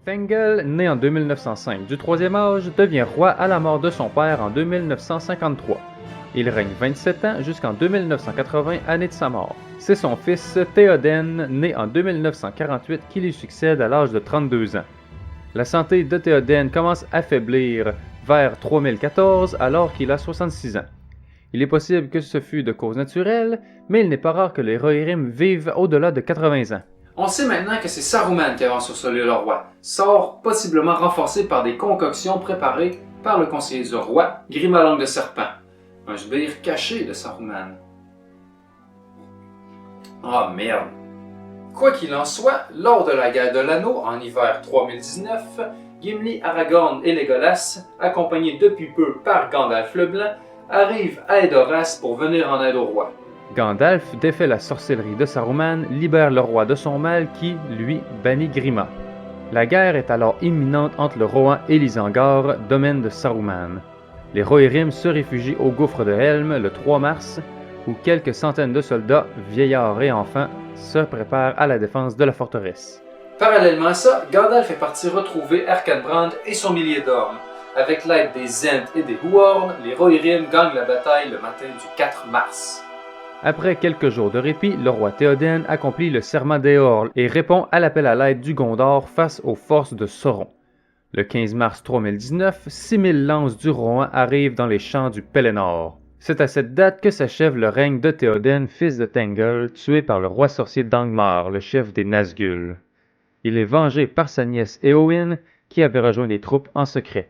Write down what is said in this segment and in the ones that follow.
Thengel, né en 2905 du Troisième Âge, devient roi à la mort de son père en 2953. Il règne 27 ans jusqu'en 2980, année de sa mort. C'est son fils Théoden, né en 2948, qui lui succède à l'âge de 32 ans. La santé de Théoden commence à faiblir vers 3014 alors qu'il a 66 ans. Il est possible que ce fût de cause naturelle, mais il n'est pas rare que les Rohirrim vivent au-delà de 80 ans. On sait maintenant que c'est Saruman qui a ensorcelé le roi, sort possiblement renforcé par des concoctions préparées par le conseiller du roi, Grimalangue de Serpent, un sbire caché de Saruman. Ah merde! Quoi qu'il en soit, lors de la guerre de l'anneau en hiver 3019, Gimli, Aragorn et Legolas, accompagnés depuis peu par Gandalf le Blanc, arrivent à Edoras pour venir en aide au roi. Gandalf défait la sorcellerie de Saruman, libère le roi de son mal qui, lui, bannit Grima. La guerre est alors imminente entre le Rohan et l'Isengard, domaine de Saruman. Les Rohirrim se réfugient au gouffre de Helm le 3 mars, où quelques centaines de soldats, vieillards et enfants, se préparent à la défense de la forteresse. Parallèlement à ça, Gandalf est parti retrouver Erkenbrand et son millier d'hommes. Avec l'aide des Ents et des Huorn, les Rohirrim gagnent la bataille le matin du 4 mars. Après quelques jours de répit, le roi Théoden accomplit le serment d'Éorl et répond à l'appel à l'aide du Gondor face aux forces de Sauron. Le 15 mars 3019, 6000 lances du Rohan arrivent dans les champs du Pelennor. C'est à cette date que s'achève le règne de Théoden, fils de Thengel, tué par le roi sorcier Dangmar, le chef des Nazgûl. Il est vengé par sa nièce Éowyn, qui avait rejoint les troupes en secret.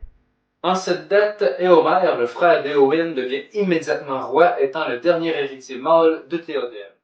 En cette date, Éomer, le frère d'Éowyn, devient immédiatement roi, étant le dernier héritier mâle de Théoden.